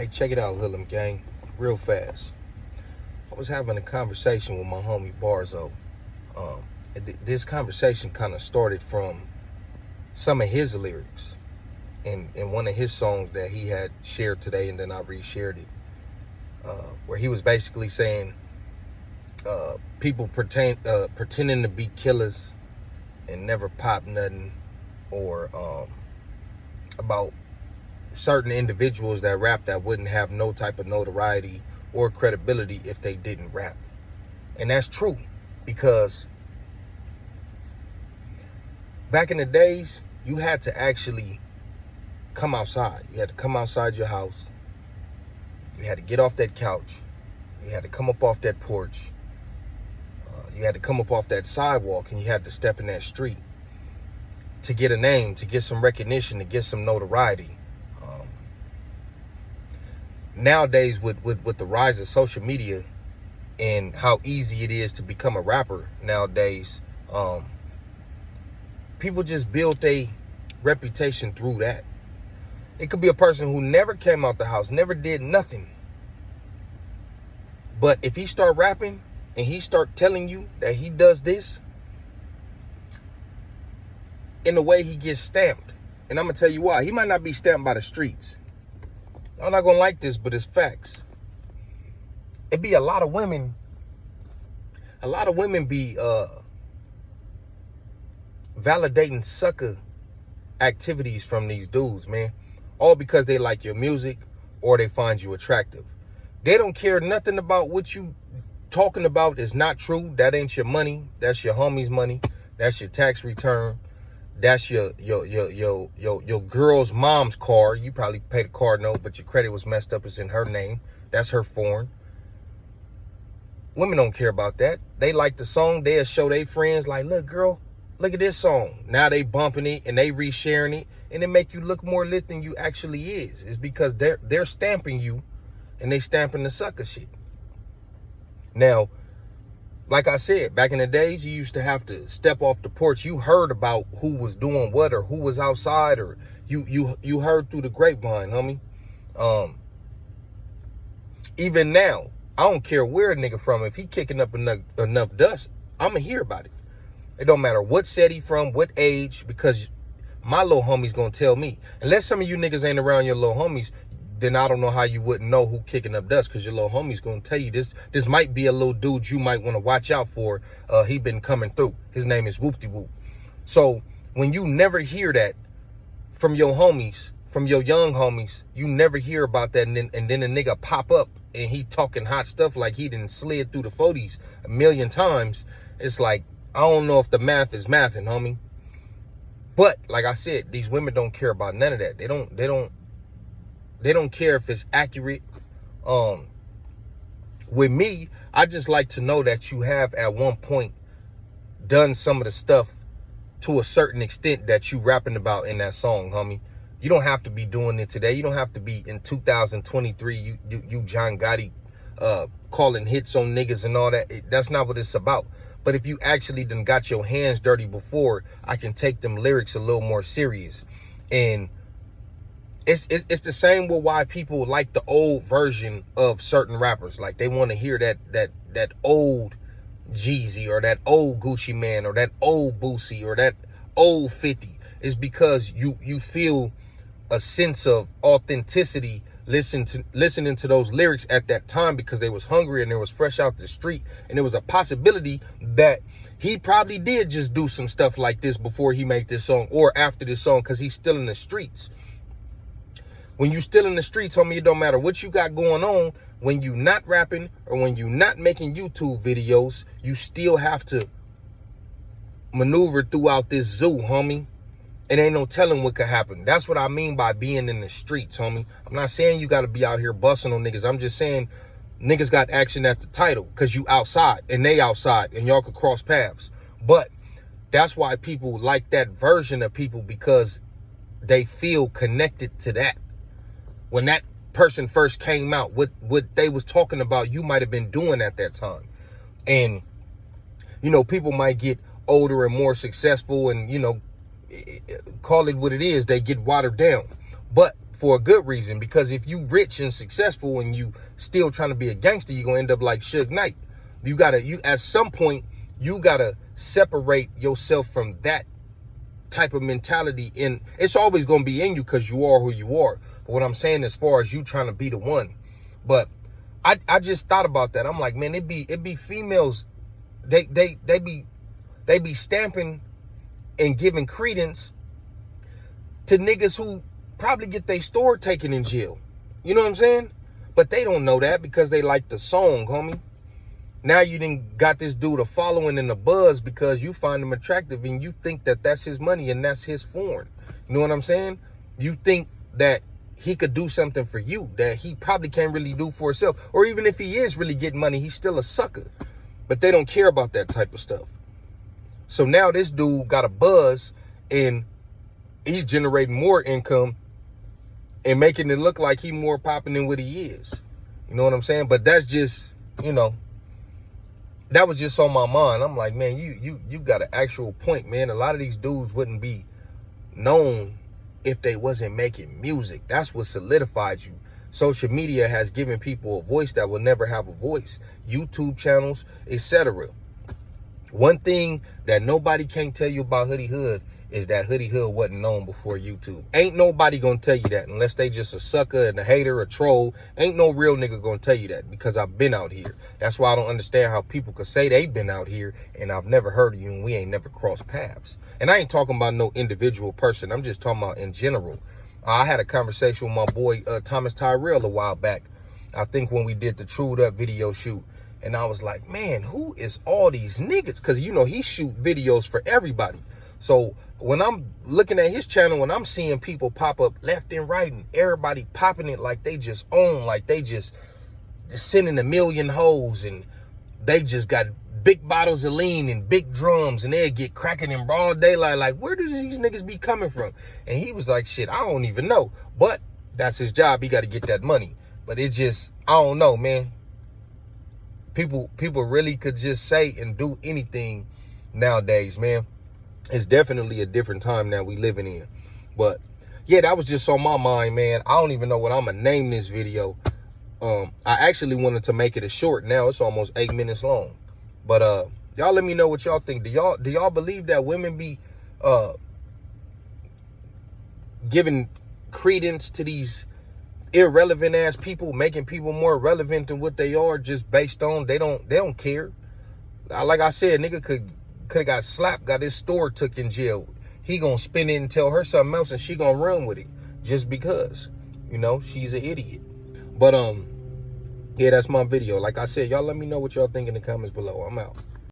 Hey, check it out, Hoodlum gang, real fast. I was having a conversation with my homie Barzo. This conversation kind of started from some of his lyrics in one of his songs that he had shared today, and then I reshared it, where he was basically saying people pretending to be killers and never pop nothing, or about certain individuals that rap that wouldn't have no type of notoriety or credibility if they didn't rap. And that's true, because back in the days, you had to actually come outside. You had to come outside your house. You had to get off that couch. You had to come up off that porch. You had to come up off that sidewalk, and you had to step in that street to get a name, to get some recognition, to get some notoriety. Nowadays, with the rise of social media and how easy it is to become a rapper nowadays, people just build a reputation through that. It could be a person who never came out the house, never did nothing. But if he start rapping and he start telling you that he does this, in a way he gets stamped. And I'm going to tell you why. He might not be stamped by the streets. I'm not going to like this, but it's facts. It be a lot of women be validating sucker activities from these dudes, man. All because they like your music or they find you attractive. They don't care nothing about what you talking about is not true. That ain't your money. That's your homie's money. That's your tax return. That's your girl's mom's car. You probably paid a car note, but your credit was messed up. It's in her name. That's her foreign. Women don't care about that. They like the song. They'll show their friends, like, look, girl, look at this song. Now they bumping it and they resharing it, and it make you look more lit than you actually is. It's because they're stamping you, and they stamping the sucker shit. Now, like I said, back in the days, you used to have to step off the porch. You heard about who was doing what or who was outside, or you heard through the grapevine, homie. Even now, I don't care where a nigga from. If he kicking up enough dust, I'ma hear about it. It don't matter what set he from, what age, because my little homie's gonna tell me. Unless some of you niggas ain't around your little homies, then I don't know how you wouldn't know who kicking up dust, because your little homie's gonna tell you this might be a little dude you might want to watch out for. He been coming through. His name is Whoop-de-Whoop. So when you never hear that from your homies, from your young homies, you never hear about that, and then a nigga pop up and he talking hot stuff like he done slid through the 40s a million times. It's like, I don't know if the math is mathing, homie. But like I said, these women don't care about none of that. They don't care if it's accurate. With me, I just like to know that you have at one point done some of the stuff to a certain extent that you rapping about in that song, homie. You don't have to be doing it today. You don't have to be in 2023. You John Gotti calling hits on niggas and all that. That's not what it's about. But if you actually done got your hands dirty before, I can take them lyrics a little more serious. And it's the same with why people like the old version of certain rappers. Like, they want to hear that old Jeezy, or that old Gucci Man, or that old Boosie, or that old 50. It's because you feel a sense of authenticity listening to those lyrics at that time, because they was hungry and they was fresh out the street, and there was a possibility that he probably did just do some stuff like this before he made this song or after this song, because he's still in the streets. When you still in the streets, homie, it don't matter what you got going on. When you not rapping or when you not making YouTube videos, you still have to maneuver throughout this zoo, homie. And ain't no telling what could happen. That's what I mean by being in the streets, homie. I'm not saying you got to be out here busting on niggas. I'm just saying niggas got action at the title, because you outside and they outside and y'all could cross paths. But that's why people like that version of people, because they feel connected to that. When that person first came out, what they was talking about, you might have been doing at that time. And, people might get older and more successful and, call it what it is, they get watered down. But for a good reason. Because if you rich and successful and you still trying to be a gangster, you're gonna end up like Suge Knight. You at some point you gotta separate yourself from that type of mentality. And it's always gonna be in you because you are who you are. But what I'm saying, as far as you trying to be the one, but I just thought about that. I'm like, man, it be females, they be stamping and giving credence to niggas who probably get their store taken in jail. You know what I'm saying? But they don't know that because they like the song, homie. Now you done got this dude a following and a buzz because you find him attractive and you think that that's his money and that's his foreign. You know what I'm saying? You think that he could do something for you that he probably can't really do for himself. Or even if he is really getting money, he's still a sucker. But they don't care about that type of stuff. So now this dude got a buzz and he's generating more income and making it look like he more popping than what he is. You know what I'm saying? But that's just, you know, that was just on my mind. I'm like, man, you got an actual point, man. A lot of these dudes wouldn't be known if they wasn't making music. That's what solidified you. Social media has given people a voice that will never have a voice. YouTube channels, etc. One thing that nobody can't tell you about Hoodie Hood is that Hoodie Hood wasn't known before YouTube. Ain't nobody gonna tell you that unless they just a sucker and a hater, a troll. Ain't no real nigga gonna tell you that because I've been out here. That's why I don't understand how people could say they been out here and I've never heard of you and we ain't never crossed paths. And I ain't talking about no individual person. I'm just talking about in general. I had a conversation with my boy Thomas Tyrell a while back. I think when we did the Trued Up video shoot. And I was like, man, who is all these niggas? Because, you know, he shoot videos for everybody. So when I'm looking at his channel, when I'm seeing people pop up left and right and everybody popping it like they just own, like they just sending a million hoes and they just got big bottles of lean and big drums and they'll get cracking in broad daylight. Like, where do these niggas be coming from? And he was like, shit, I don't even know. But that's his job. He got to get that money. But it just, I don't know, man. People really could just say and do anything nowadays, man. It's definitely a different time now we living in. But yeah, that was just on my mind, man. I don't even know what I'm gonna name this video. I actually wanted to make it a short. Now it's almost 8 minutes long. But y'all let me know what y'all think. Do y'all believe that women be giving credence to these irrelevant ass people, making people more relevant than what they are just based on they don't care? Like I said, nigga could have got slapped, got his store took in jail. He gonna spin it and tell her something else and she gonna run with it just because, you know, she's an idiot. But yeah, that's my video. Like I said, y'all let me know what y'all think in the comments below. I'm out.